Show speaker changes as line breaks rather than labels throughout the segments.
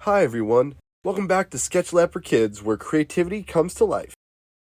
Hi everyone, welcome back to Sketch Lab for Kids, where creativity comes to life.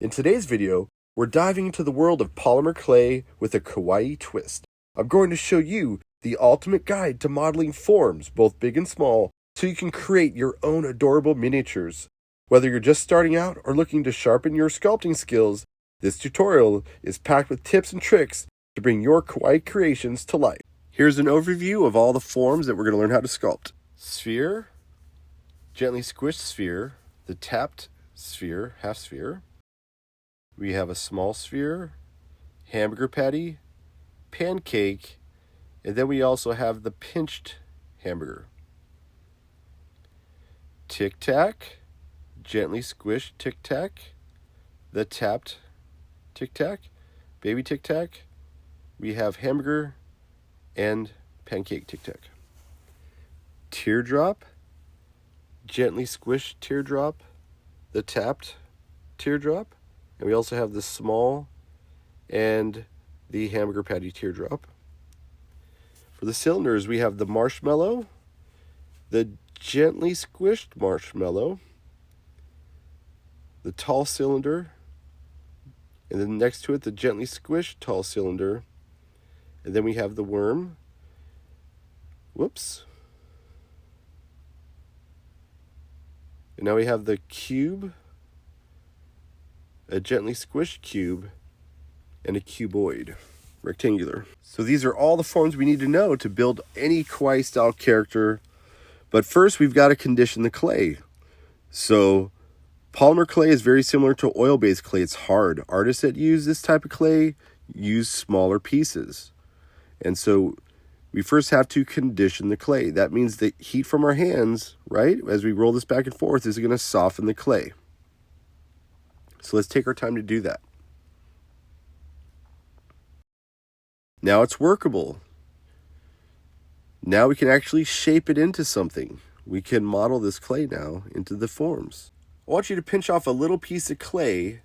In today's video, we're diving into the world of polymer clay with a kawaii twist. I'm going to show you the ultimate guide to modeling forms, both big and small, so you can create your own adorable miniatures. Whether you're just starting out or looking to sharpen your sculpting skills, this tutorial is packed with tips and tricks to bring your kawaii creations to life. Here's an overview of all the forms that we're going to learn how to sculpt. Sphere, gently squished sphere, the tapped sphere, half sphere. We have a small sphere, hamburger patty, pancake, and then we also have the pinched hamburger. Tic Tac, gently squished Tic Tac, the tapped Tic Tac, baby Tic Tac. We have hamburger and pancake Tic Tac. Teardrop, gently squished teardrop, the tapped teardrop, and we also have the small and the hamburger patty teardrop. For the cylinders, we have the marshmallow, the gently squished marshmallow, the tall cylinder, and then next to it, the gently squished tall cylinder, and then we have the worm. Whoops. And now we have the cube, a gently squished cube, and a cuboid, rectangular. So these are all the forms we need to know to build any kawaii-style character. But first, we've got to condition the clay. So polymer clay is very similar to oil-based clay. It's hard. Artists that use this type of clay use smaller pieces. And so we first have to condition the clay. That means the heat from our hands, right, as we roll this back and forth, is going to soften the clay. So let's take our time to do that. Now it's workable. Now we can actually shape it into something. We can model this clay now into the forms. I want you to pinch off a little piece of clay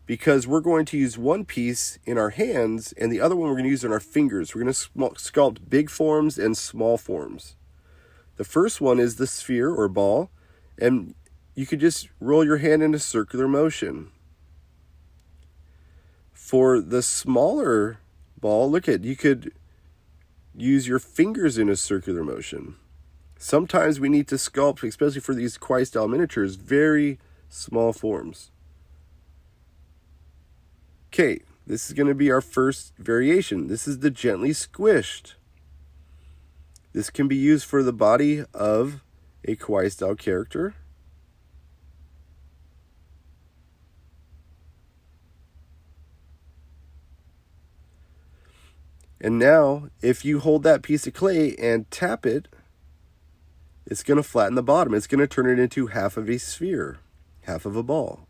because we're going to use one piece in our hands and the other one we're going to use in our fingers. We're going to sculpt big forms and small forms. The first one is the sphere or ball, and you could just roll your hand in a circular motion. For the smaller ball, you could use your fingers in a circular motion. Sometimes we need to sculpt, especially for these kawaii-style miniatures, very small forms. Okay, this is going to be our first variation. This is the gently squished. This can be used for the body of a kawaii-style character. And now, if you hold that piece of clay and tap it, it's going to flatten the bottom. It's going to turn it into half of a sphere, half of a ball.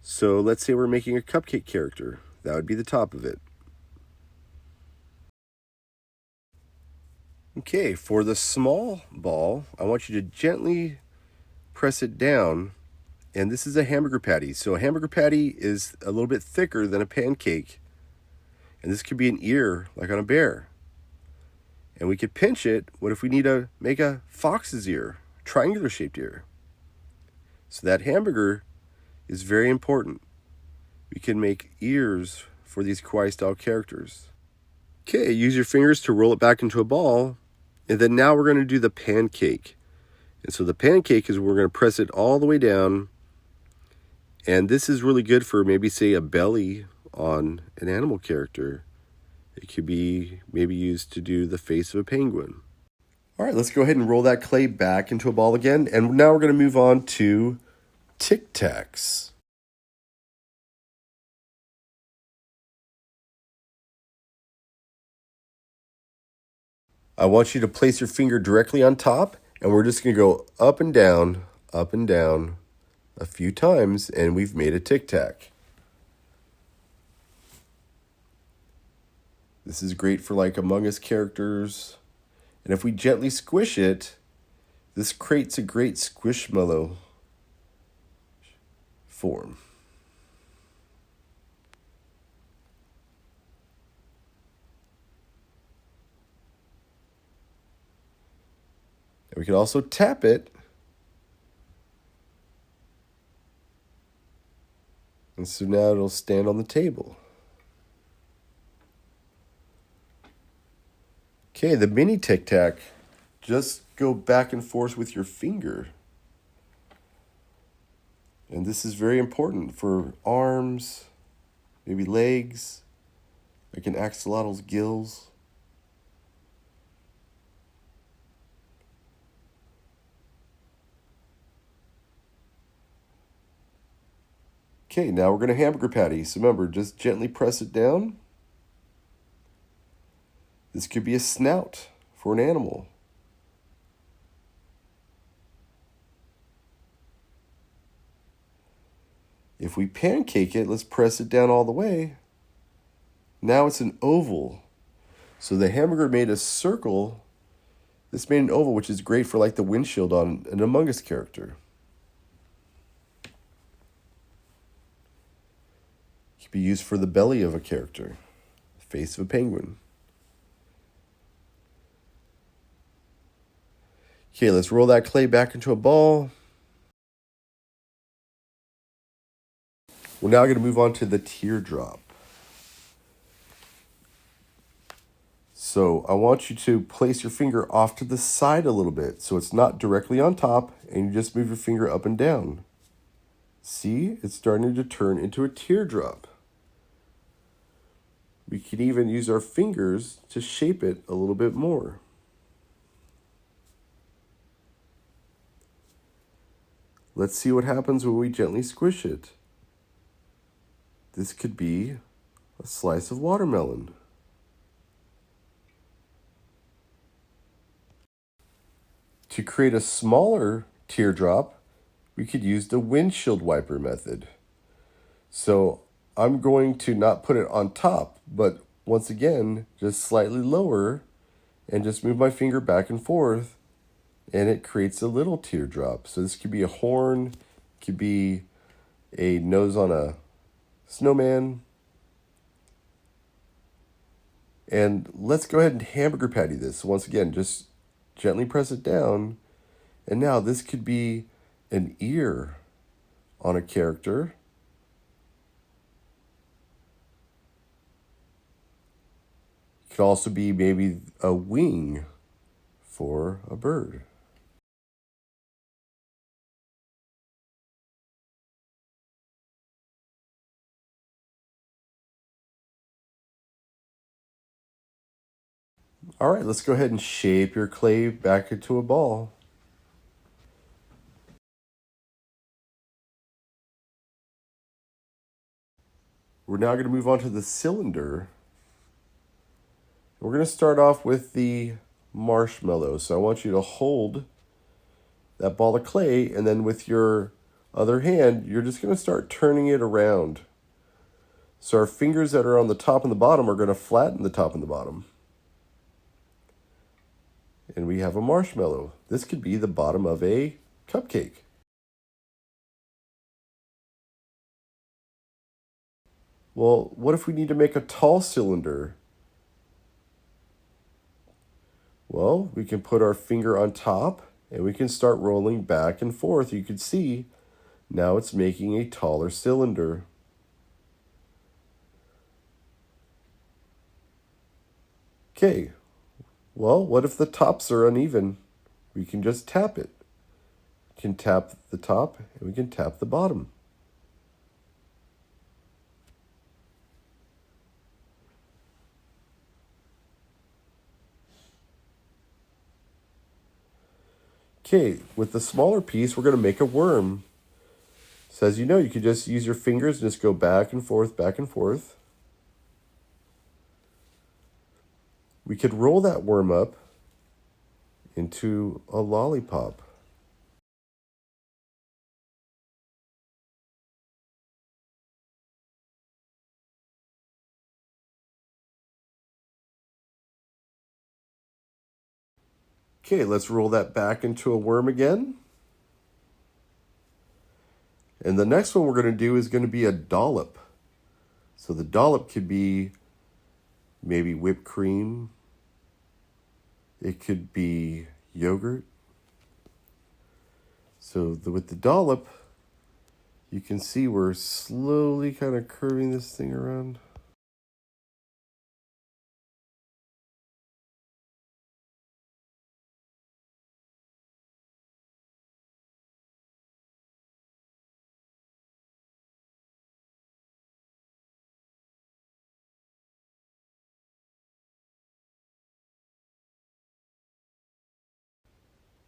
So let's say we're making a cupcake character. That would be the top of it. Okay, for the small ball, I want you to gently press it down. And this is a hamburger patty. So a hamburger patty is a little bit thicker than a pancake. And this could be an ear, like on a bear. And we could pinch it. What if we need to make a fox's ear, triangular shaped ear? So that hamburger is very important. We can make ears for these kawaii-style characters. Okay, use your fingers to roll it back into a ball. And then now we're going to do the pancake. And so the pancake is we're going to press it all the way down. And this is really good for maybe, say, a belly on an animal character. It could be maybe used to do the face of a penguin. All right, let's go ahead and roll that clay back into a ball again. And now we're going to move on to Tic Tacs. I want you to place your finger directly on top, and we're just going to go up and down a few times, and we've made a Tic Tac. This is great for like Among Us characters. And if we gently squish it, this creates a great squishmallow form. And we can also tap it. And so now it'll stand on the table. Okay, the mini Tic Tac, just go back and forth with your finger. And this is very important for arms, maybe legs, like an axolotl's gills. Okay, now we're going to hamburger patty. So remember, just gently press it down. This could be a snout for an animal. If we pancake it, let's press it down all the way. Now it's an oval. So the hamburger made a circle. This made an oval, which is great for like the windshield on an Among Us character. It could be used for the belly of a character, the face of a penguin. Okay, let's roll that clay back into a ball. We're now going to move on to the teardrop. So I want you to place your finger off to the side a little bit so it's not directly on top, and you just move your finger up and down. See, it's starting to turn into a teardrop. We can even use our fingers to shape it a little bit more. Let's see what happens when we gently squish it. This could be a slice of watermelon. To create a smaller teardrop, we could use the windshield wiper method. So I'm going to not put it on top, but once again, just slightly lower and just move my finger back and forth, and it creates a little teardrop. So this could be a horn, could be a nose on a snowman. And let's go ahead and hamburger patty this. So once again, just gently press it down. And now this could be an ear on a character. It could also be maybe a wing for a bird. All right, let's go ahead and shape your clay back into a ball. We're now going to move on to the cylinder. We're going to start off with the marshmallow. So I want you to hold that ball of clay, and then with your other hand, you're just going to start turning it around. So our fingers that are on the top and the bottom are going to flatten the top and the bottom. And we have a marshmallow. This could be the bottom of a cupcake. Well, what if we need to make a tall cylinder? Well, we can put our finger on top and we can start rolling back and forth. You can see now it's making a taller cylinder. Okay, well, what if the tops are uneven? We can just tap it. We can tap the top and we can tap the bottom. Okay, with the smaller piece, we're going to make a worm. So as you know, you can just use your fingers and just go back and forth, back and forth. We could roll that worm up into a lollipop. Okay, let's roll that back into a worm again. And the next one we're going to do is going to be a dollop. So the dollop could be maybe whipped cream. It could be yogurt. So with the dollop, you can see we're slowly kind of curving this thing around.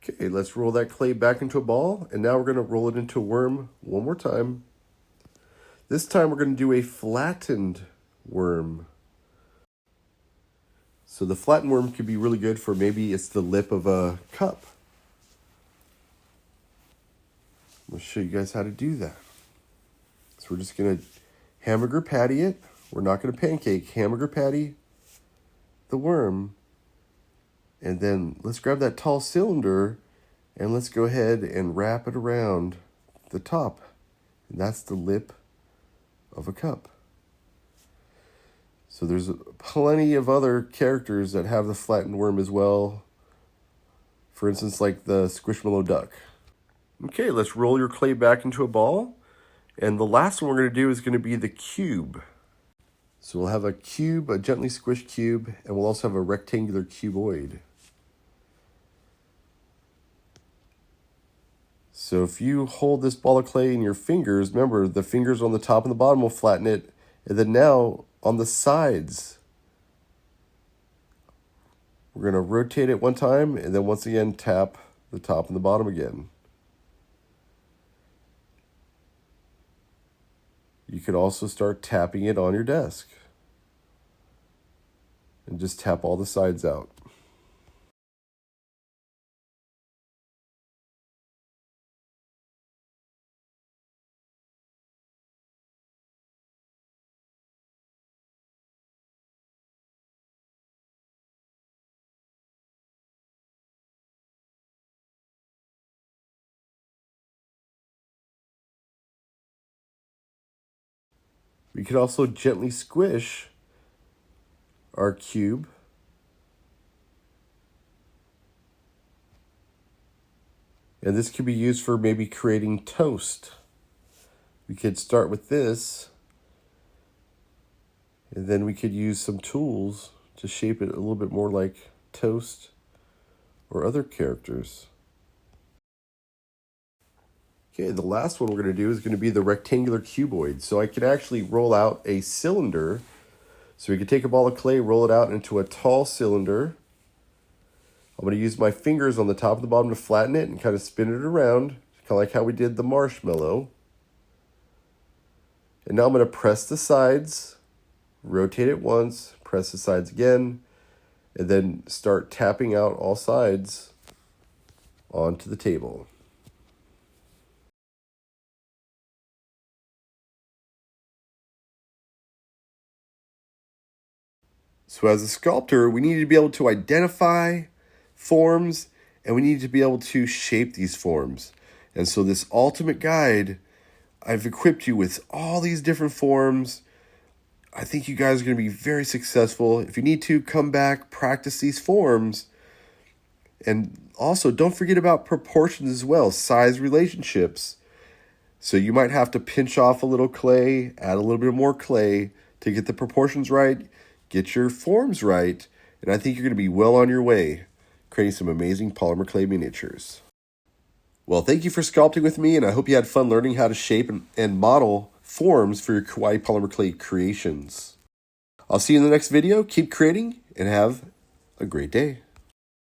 Okay, let's roll that clay back into a ball, and now we're going to roll it into a worm one more time. This time we're going to do a flattened worm. So the flattened worm could be really good for maybe it's the lip of a cup. I'm going to show you guys how to do that. So we're just going to hamburger patty it. We're not going to pancake. Hamburger patty the worm. And then let's grab that tall cylinder and let's go ahead and wrap it around the top. And that's the lip of a cup. So there's plenty of other characters that have the flattened worm as well. For instance, like the Squishmallow duck. Okay, let's roll your clay back into a ball. And the last one we're going to do is going to be the cube. So we'll have a cube, a gently squished cube, and we'll also have a rectangular cuboid. So if you hold this ball of clay in your fingers, remember the fingers on the top and the bottom will flatten it. And then now on the sides, we're going to rotate it one time and then once again tap the top and the bottom again. You could also start tapping it on your desk. And just tap all the sides out. We could also gently squish our cube. And this could be used for maybe creating toast. We could start with this, and then we could use some tools to shape it a little bit more like toast or other characters. Okay, the last one we're going to do is going to be the rectangular cuboid. So I could actually roll out a cylinder. So we could take a ball of clay, roll it out into a tall cylinder. I'm going to use my fingers on the top and the bottom to flatten it and kind of spin it around, kind of like how we did the marshmallow. And now I'm going to press the sides, rotate it once, press the sides again, and then start tapping out all sides onto the table. So as a sculptor, we need to be able to identify forms and we need to be able to shape these forms. And so this ultimate guide, I've equipped you with all these different forms. I think you guys are going to be very successful. If you need to, come back, practice these forms. And also, don't forget about proportions as well, size relationships. So you might have to pinch off a little clay, add a little bit more clay to get the proportions right, get your forms right, and I think you're going to be well on your way creating some amazing polymer clay miniatures. Well, thank you for sculpting with me, and I hope you had fun learning how to shape and model forms for your kawaii polymer clay creations. I'll see you in the next video. Keep creating and have a great day.